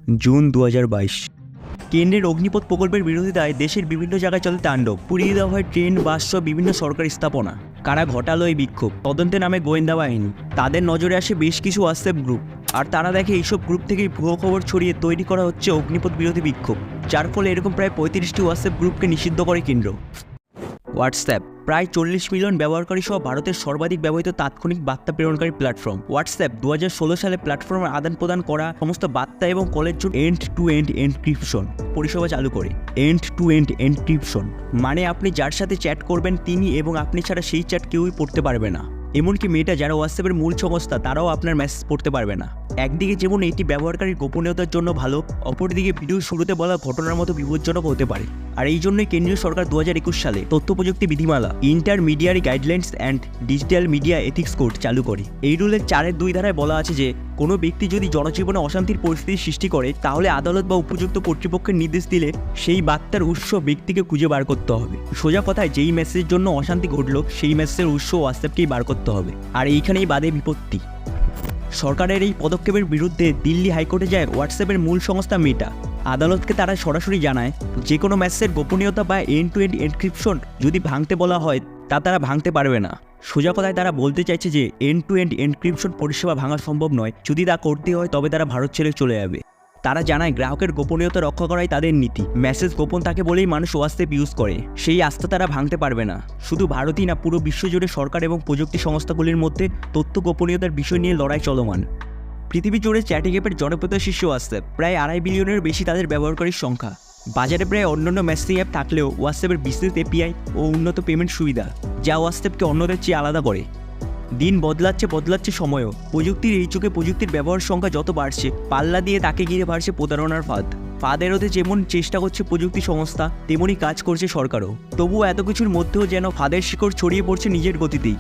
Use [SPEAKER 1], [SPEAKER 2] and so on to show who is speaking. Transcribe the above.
[SPEAKER 1] June 2022। কেন্দ্রের অগ্নিপথ প্রকল্পের বিরোধিতায় দেশের বিভিন্ন জায়গায় চলে তাণ্ডব। পুড়িয়ে দেওয়া হয় ট্রেন, বাস সহ বিভিন্ন সরকারি স্থাপনা। কারা ঘটালো এই বিক্ষোভ? তদন্তের নামে গোয়েন্দা বাহিনী। তাদের নজরে আসে বেশ কিছু হোয়াটসঅ্যাপ গ্রুপ, আর তারা দেখে এইসব গ্রুপ থেকেই ভুয়ো খবর ছড়িয়ে তৈরি করা হচ্ছে অগ্নিপথ বিরোধী বিক্ষোভ, যার ফলে এরকম প্রায় 35টি হোয়াটসঅ্যাপ গ্রুপকে নিষিদ্ধ করে কেন্দ্র। হোয়াটসঅ্যাপ প্রায় 40 মিলিয়ন ব্যবহারকারী সহ ভারতের সর্বাধিক ব্যবহৃত তাৎক্ষণিক বার্তা প্রেরণকারী প্ল্যাটফর্ম। হোয়াটসঅ্যাপ 2016 সালে প্ল্যাটফর্মের আদান প্রদান করা সমস্ত বার্তা এবং কলের জন্য এন্ড টু এন্ড এনক্রিপশন পরিষেবা চালু করে। এন্ড টু এন্ড এনক্রিপশন মানে আপনি যার সাথে চ্যাট করবেন তিনি এবং আপনি ছাড়া সেই চ্যাট কেউই পড়তে পারবে না। এমনকি মেয়েটা যারা হোয়াটসঅ্যাপের মূল সংস্থা তারাও আপনার মেসেজ পড়তে পারবে না। একদিকে যেমন এটি ব্যবহারকারীর গোপনীয়তার জন্য ভালো, অপরদিকে ভিডিও শুরুতে বলা ঘটনার মতো বিপজ্জনক হতে পারে। আর এই জন্যই কেন্দ্রীয় সরকার 2021 সালে তথ্য প্রযুক্তি বিধিমালা intermediary guidelines and digital media ethics code চালু করে। এই রুলের 4-2 ধারায় বলা আছে যে কোনো ব্যক্তি যদি জনজীবনে অশান্তির পরিস্থিতি সৃষ্টি করে তাহলে আদালত বা উপযুক্ত কর্তৃপক্ষের নির্দেশ দিলে সেই বার্তার উৎস ব্যক্তিকে খুঁজে বার করতে হবে। সোজা কথায় যেই মেসেজের জন্য অশান্তি ঘটলো সেই মেসেজের উৎস হোয়াটসঅ্যাপকেই বার করতে হবে। আর এইখানেই বাদে বিপত্তি। সরকারের এই পদক্ষেপের বিরুদ্ধে দিল্লি হাইকোর্টে যায় হোয়াটসঅ্যাপের মূল সংস্থা মেটা। আদালতকে তারা সরাসরি জানায় যে কোনো মেসেজের গোপনীয়তা বা এন্ড টু এন্ড এনক্রিপশন যদি ভাঙতে বলা হয় তা তারা ভাঙতে পারবে না। সোজা কথায় তারা বলতে চাইছে যে এন্ড টু এন্ড এনক্রিপশন পরিষেবা ভাঙা সম্ভব নয়। যদি তা করতে হয় তবে তারা ভারত ছেড়ে চলে যাবে। তারা জানায় গ্রাহকের গোপনীয়তা রক্ষা করাই তাদের নীতি। মেসেজ গোপন থাকে বলেই মানুষ হোয়াটসঅ্যাপ ইউজ করে। সেই আস্থা তারা ভাঙতে পারবে না। শুধু ভারতই না, পুরো বিশ্বজুড়ে সরকার এবং প্রযুক্তি সংস্থাগুলির মধ্যে তথ্য গোপনীয়তার বিষয় নিয়ে লড়াই চলমান। পৃথিবী জুড়ে চ্যাটিং অ্যাপের জনপ্রিয়তা শীর্ষ হোয়াটসঅ্যাপ, প্রায় 2.5 বিলিয়নের বেশি তাদের ব্যবহারকারীর সংখ্যা। বাজারে প্রায় অন্যান্য মেসেজিং অ্যাপ থাকলেও হোয়াটসঅ্যাপের বিস্তৃত এপিআই ও উন্নত পেমেন্ট সুবিধা যা হোয়াটসঅ্যাপকে অন্যদের চেয়ে আলাদা করে। দিন বদলাচ্ছে সময়ও। প্রযুক্তির এই যুগে প্রযুক্তির ব্যবহার সংখ্যা যত বাড়ছে, পাল্লা দিয়ে তাকে ঘিরে বাড়ছে প্রতারণার ফাঁদ এড়াতে যেমন চেষ্টা করছে প্রযুক্তি সংস্থা, তেমনই কাজ করছে সরকারও। তবুও এত কিছুর মধ্যেও যেন ফাঁদের শিকড় ছড়িয়ে পড়ছে নিজের গতিতেই।